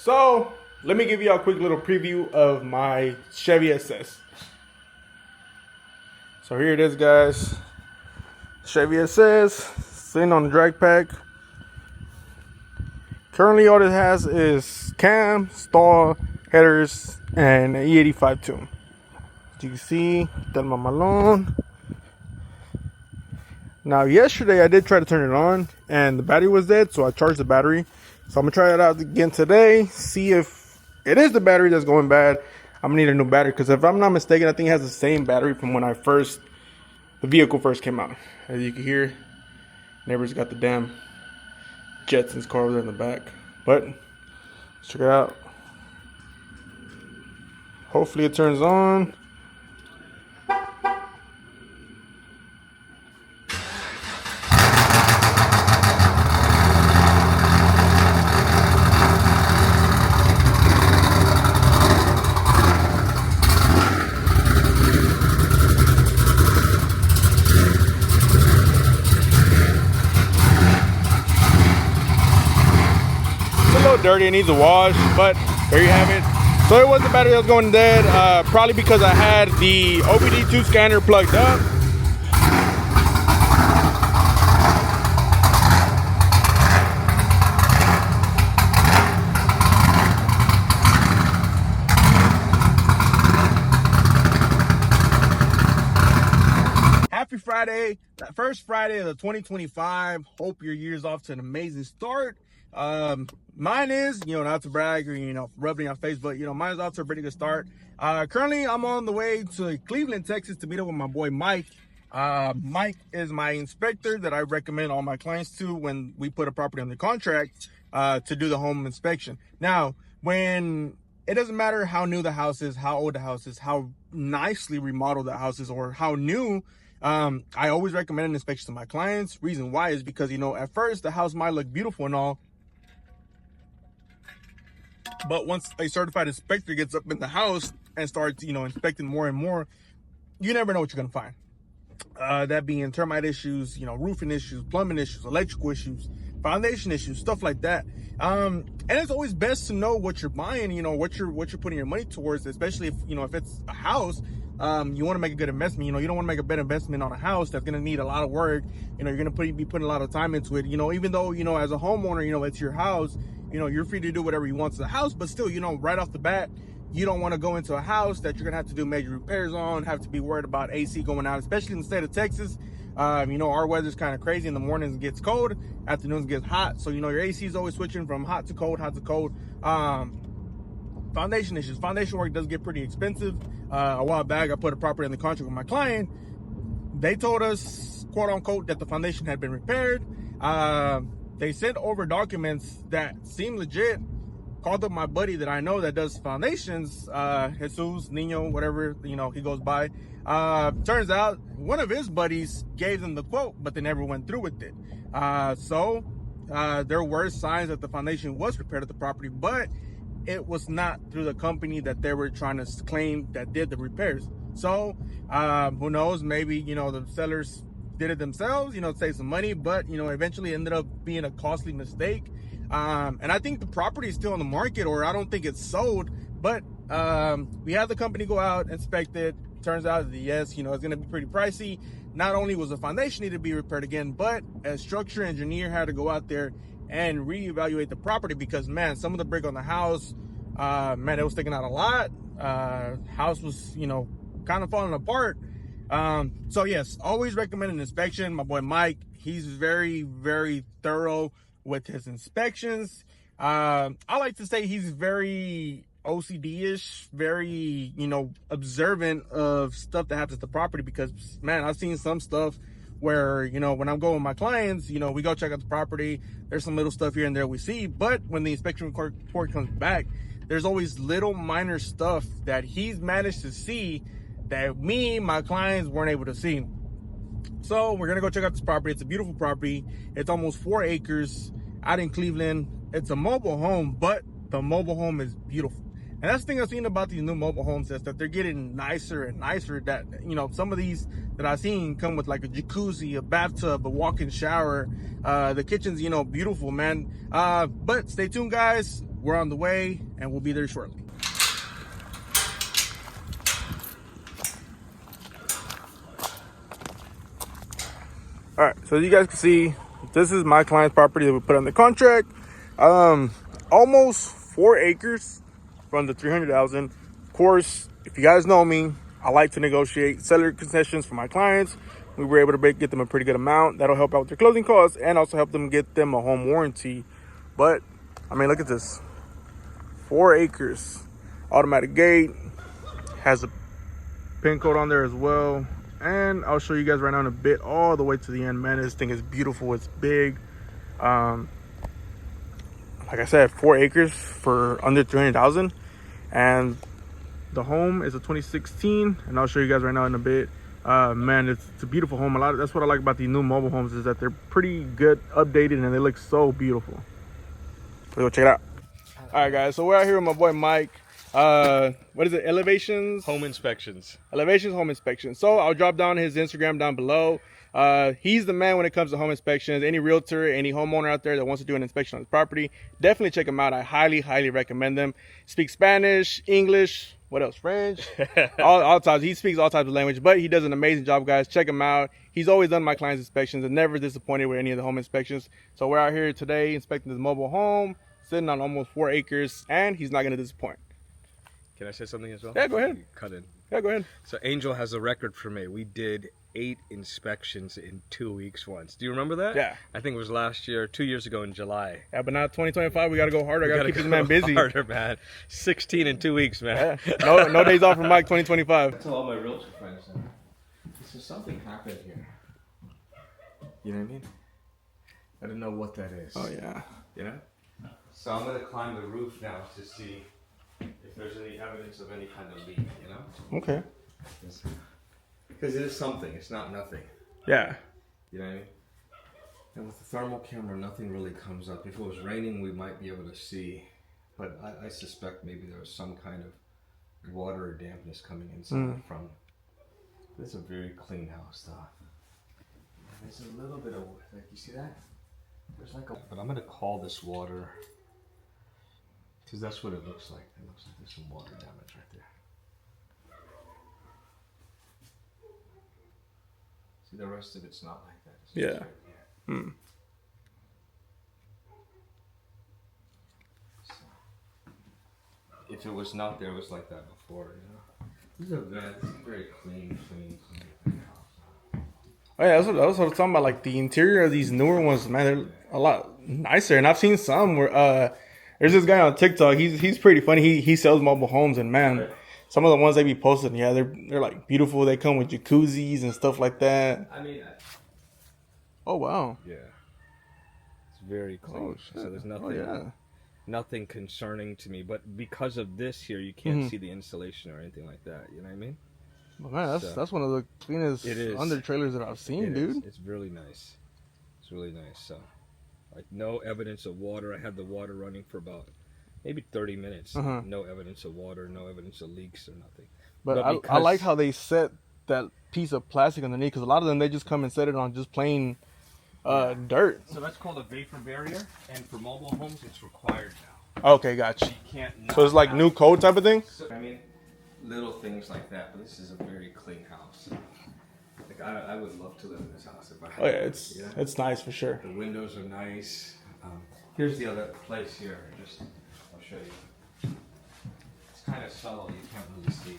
So let me give you a quick little preview of my Chevy SS. So here it is, guys. Chevy SS sitting on the drag pack. Currently all it has is cam, stall, headers, and an E85 tune. As you can see, Thelma Malone. Now yesterday I did try to turn it on and the battery was dead, so I charged the battery. So I'm gonna try it out again today, see if it is the battery that's going bad. I'm gonna need a new battery, because if I'm not mistaken, I think it has the same battery from when the vehicle first came out. As you can hear, neighbors got the damn Jetsons car over there in the back. But let's check it out. Hopefully it turns on. Dirty, it needs a wash, but there you have it. So it was the battery that was going dead, probably because I had the OBD2 scanner plugged up. Happy Friday, first Friday of the 2025. Hope your year's off to an amazing start. Mine is, not to brag or, rubbing your face, but, mine's off to a pretty good start. Currently, I'm on the way to Cleveland, Texas to meet up with my boy, Mike. Mike is my inspector that I recommend all my clients to when we put a property under contract, to do the home inspection. Now, when it doesn't matter how new the house is, how old the house is, how nicely remodeled the house is, or how new, I always recommend an inspection to my clients. Reason why is because, at first the house might look beautiful and all, but once a certified inspector gets up in the house and starts, inspecting more and more, you never know what you're going to find. That being termite issues, roofing issues, plumbing issues, electrical issues, foundation issues, stuff like that. And it's always best to know what you're buying, what you're putting your money towards, especially if, if it's a house. You want to make a good investment. You don't want to make a bad investment on a house that's going to need a lot of work. You're going to be putting a lot of time into it. Even though, as a homeowner, it's your house, you're free to do whatever you want to the house, but still, right off the bat, you don't want to go into a house that you're going to have to do major repairs on, have to be worried about AC going out, especially in the state of Texas. Our weather's kind of crazy. In the mornings it gets cold, afternoons gets hot. So, your AC is always switching from hot to cold, hot to cold. Foundation issues. Foundation work does get pretty expensive. A while back, I put a property in the contract with my client. They told us, quote unquote, that the foundation had been repaired. They sent over documents that seem legit. Called up my buddy that I know that does foundations, Jesus, Nino, whatever, he goes by. Turns out one of his buddies gave them the quote, but they never went through with it. So there were signs that the foundation was repaired at the property, but it was not through the company that they were trying to claim that did the repairs. So who knows, maybe, the sellers did it themselves, save some money, but, eventually ended up being a costly mistake. And I think the property is still on the market, or I don't think it's sold, but we had the company go out, inspect it. Turns out that yes, it's going to be pretty pricey. Not only was the foundation need to be repaired again, but a structure engineer had to go out there and reevaluate the property, because, man, some of the brick on the house, it was sticking out a lot. House was, kind of falling apart. So yes, always recommend an inspection. My boy Mike, he's very, very thorough with his inspections. I like to say he's very OCD-ish, very, observant of stuff that happens to the property, because, man, I've seen some stuff where, when I'm going with my clients, we go check out the property, there's some little stuff here and there we see, but when the inspection report comes back, there's always little minor stuff that he's managed to see that my clients weren't able to see. So we're gonna go check out this property. It's a beautiful property. It's almost 4 acres out in Cleveland. It's a mobile home, but the mobile home is beautiful. And that's the thing I've seen about these new mobile homes, is that they're getting nicer and nicer. That, some of these that I've seen come with like a jacuzzi, a bathtub, a walk-in shower. The kitchen's, beautiful, man. But stay tuned, guys. we're on the way and we'll be there shortly. All right, so as you guys can see, this is my client's property that we put on the contract. Almost 4 acres from the 300,000. Of course, if you guys know me, I like to negotiate seller concessions for my clients. We were able to get them a pretty good amount. That'll help out with their closing costs and also help them get them a home warranty. But I mean, look at this, 4 acres, automatic gate, has a pin code on there as well. And I'll show you guys right now in a bit, all the way to the end. Man, this thing is beautiful. It's big. Like I said, 4 acres for under 300,000, and the home is a 2016. And I'll show you guys right now in a bit. Man, it's a beautiful home. That's what I like about these new mobile homes, is that they're pretty good, updated, and they look so beautiful. Let's go check it out. All right, guys. So we're out here with my boy Mike. What is it? Elevations Home Inspections. Elevations Home Inspections. So I'll drop down his Instagram down below. He's the man when it comes to home inspections. Any realtor, any homeowner out there that wants to do an inspection on his property, definitely check him out. I highly recommend them. Speak Spanish, English, what else? French, all types. He speaks all types of language, but he does an amazing job, guys. Check him out. He's always done my clients' inspections and never disappointed with any of the home inspections. So we're out here today inspecting this mobile home, sitting on almost 4 acres, and he's not going to disappoint. Can I say something as well? Yeah, go ahead. Cut in. Yeah, go ahead. So Angel has a record for me. We did 8 inspections in 2 weeks once. Do you remember that? Yeah. I think it was last year, 2 years ago in July. Yeah, but now 2025, we got to go harder. I got to keep this man busy. Harder, man. 16 in 2 weeks, man. Yeah. No days off from Mike 2025. I tell all my realtor friends that. So something happened here. You know what I mean? I don't know what that is. Oh, yeah. You know? So I'm going to climb the roof now to see if there's any evidence of any kind of leak, you know? Okay. Because it is something, it's not nothing. Yeah. You know what I mean? And with the thermal camera, nothing really comes up. If it was raining, we might be able to see. But I suspect maybe there was some kind of water or dampness coming inside from. This is a very clean house, though. There's a little bit of, like, you see that? There's like a. But I'm going to call this water. Because that's what it looks like. It looks like there's some water damage right there. See, the rest of it's not like that. It's Yeah. just right here. So, if it was not there, it was like that before, you know? This is a very clean house. Oh, yeah, that's what I was talking about. Like the interior of these newer ones, man, they're a lot nicer. And I've seen some where there's this guy on TikTok. He's pretty funny. He sells mobile homes, and man, some of the ones they be posting, yeah, they're like beautiful. They come with jacuzzis and stuff like that. I mean, Oh wow. yeah, it's very clean. shit. So there's nothing, Oh yeah. nothing concerning to me. But because of this here, you can't see the installation or anything like that. You know what I mean? But man, that's one of the cleanest It is. under trailers that I've seen, dude. It's really nice. It's really nice. So, like, no evidence of water. I had the water running for about maybe 30 minutes. No evidence of water. No evidence of leaks or nothing. But I like how they set that piece of plastic underneath, because a lot of them, they just come and set it on just plain dirt. So that's called a vapor barrier, and for mobile homes, it's required now. Okay, gotcha. You can't. So it's like new code type of thing? So, I mean, little things like that, but this is a very clean house. Like, I would love to live in this house if I had. Oh yeah, it's nice for sure. The windows are nice. Here's the other place here. I'll show you. It's kind of subtle. You can't really see,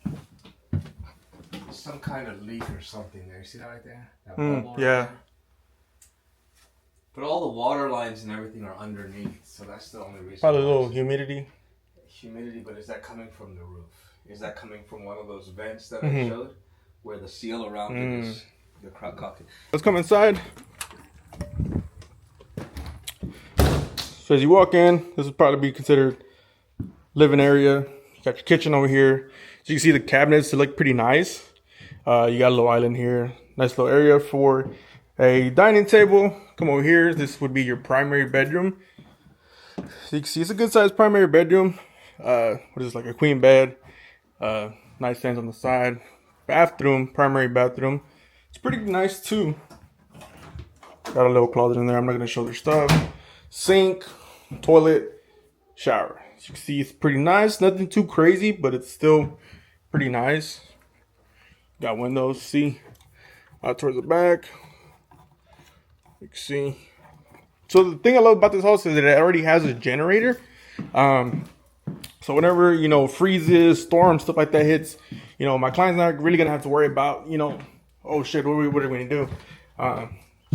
but there's some kind of leak or something there. You see that right there? That bubble right yeah. there? But all the water lines and everything are underneath, so that's the only reason. Probably a little humidity. Humidity, but is that coming from the roof? Is that coming from one of those vents that I showed, where the seal around it is the cockpit? Let's come inside. So as you walk in, this would probably be considered living area. You got your kitchen over here. So you can see the cabinets, they look pretty nice. You got a little island here. Nice little area for a dining table. Come over here. This would be your primary bedroom. So you can see it's a good sized primary bedroom. What is this, like a queen bed? Nightstands on the side. Bathroom, primary bathroom. It's pretty nice too. Got a little closet in there. I'm not gonna show their stuff. Sink, toilet, shower. As you can see, it's pretty nice. Nothing too crazy, but it's still pretty nice. Got windows, see, out towards the back. You can see. So the thing I love about this house is that it already has a generator. So whenever, you know, freezes, storms, stuff like that hits, you know, my client's not really gonna have to worry about, you know, oh shit, what are we gonna do?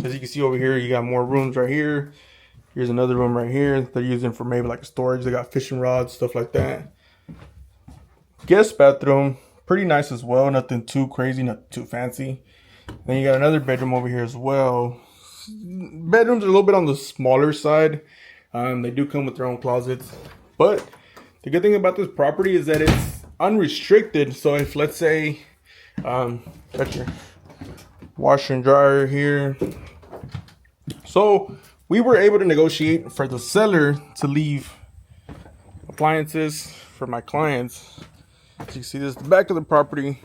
As you can see over here, you got more rooms right here. Here's another room right here. They're using for maybe like a storage. They got fishing rods, stuff like that. Guest bathroom, pretty nice as well. Nothing too crazy, not too fancy. Then you got another bedroom over here as well. Bedrooms are a little bit on the smaller side. They do come with their own closets. But the good thing about this property is that it's unrestricted. So if, let's say, got your washer and dryer here. So we were able to negotiate for the seller to leave appliances for my clients. As you can see, this is the back of the property.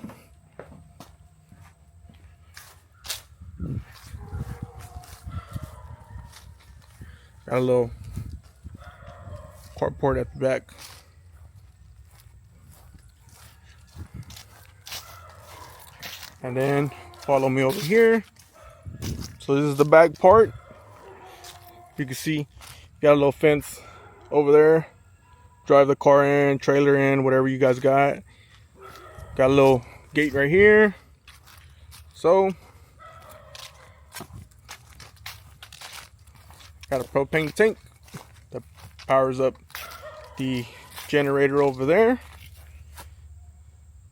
Got a little carport at the back. And then follow me over here. So this is the back part. You can see, got a little fence over there. Drive the car in, trailer in, whatever you guys got. Got a little gate right here. So, got a propane tank that powers up the generator over there.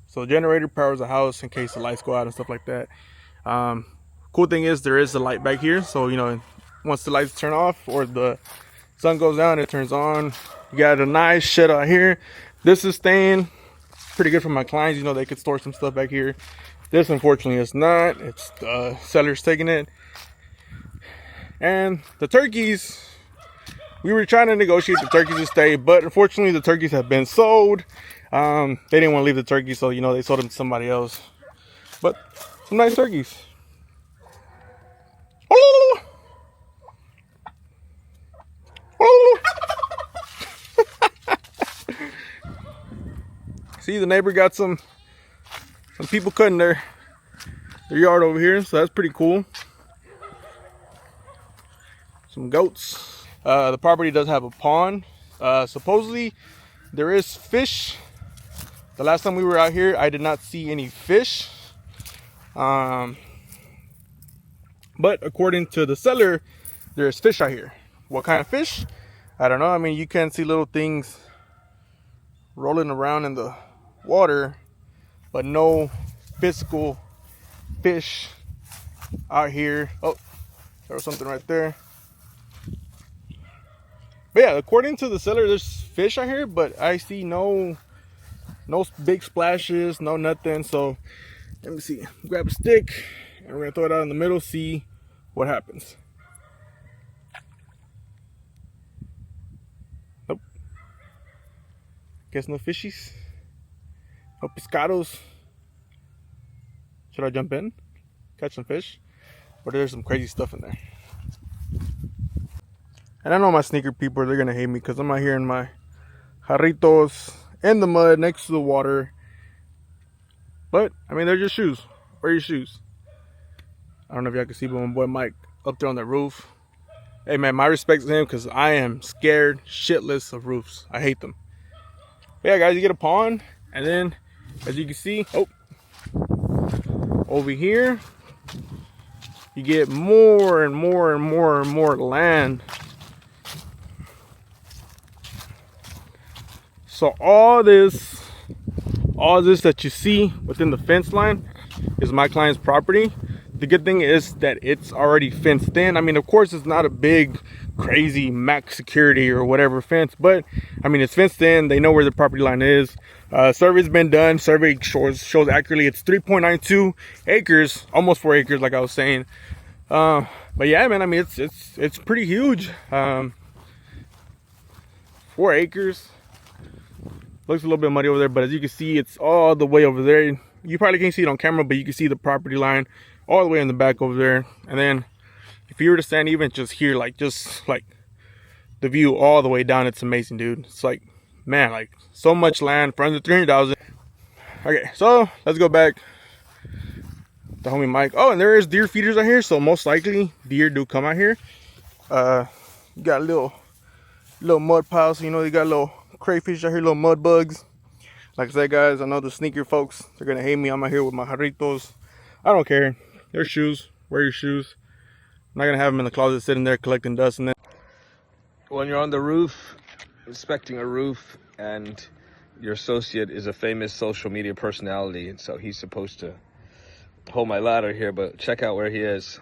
So the generator powers the house in case the lights go out and stuff like that. Cool thing is there is a light back here. So, you know, once the lights turn off or the sun goes down, it turns on. You got a nice shed out here. This is staying pretty good for my clients. You know, they could store some stuff back here. This, unfortunately, is not. It's the seller's taking it. And the turkeys, we were trying to negotiate the turkeys to stay, but unfortunately, the turkeys have been sold. They didn't want to leave the turkeys, so, you know, they sold them to somebody else. But some nice turkeys. See, the neighbor got some people cutting their yard over here, so that's pretty cool. Some goats. The property does have a pond. Supposedly there is fish. The last time we were out here, I did not see any fish. But according to the seller, there's fish out here. What kind of fish? I don't know. I mean, you can see little things rolling around in the water, but no physical fish out here. Oh, there was something right there. But yeah, according to the seller, there's fish out here, but I see no big splashes, no nothing. So let me see. Grab a stick and we're gonna throw it out in the middle, see what happens. Nope. Guess no fishies. No pescados. Should I jump in? Catch some fish? Or there's some crazy stuff in there? And I know my sneaker people, they're gonna hate me because I'm out here in my jarritos in the mud next to the water. But I mean, they're just shoes. Wear your shoes. I don't know if y'all can see, but my boy Mike up there on that roof. Hey man, my respect to him because I am scared shitless of roofs. I hate them. But yeah, guys, you get a pond, and then as you can see, over here, you get more and more and more and more land. So all this that you see within the fence line is my client's property. The good thing is that it's already fenced in. I mean, of course, it's not a big, crazy max security or whatever fence, but I mean, it's fenced in. They know where the property line is. Survey's been done. Survey shows accurately. It's 3.92 acres, almost 4 acres, like I was saying. But yeah, man, I mean, it's pretty huge. 4 acres. Looks a little bit muddy over there, but as you can see, it's all the way over there. You probably can't see it on camera, but you can see the property line all the way in the back over there. And then if you were to stand even just here, like just like the view all the way down, it's amazing, dude. It's like, man, like so much land for under 300,000. Okay, so let's go back. The homie Mike. Oh, and there is deer feeders out here, so most likely deer do come out here. You got little mud piles, you know, you got little crayfish out here, little mud bugs. Like I said, guys, I know the sneaker folks, they're gonna hate me. I'm out here with my jarritos. I don't care. They're shoes. Wear your shoes. I'm not gonna have them in the closet sitting there collecting dust. And then when you're on the roof, inspecting a roof, and your associate is a famous social media personality, and so he's supposed to hold my ladder here, but check out where he is.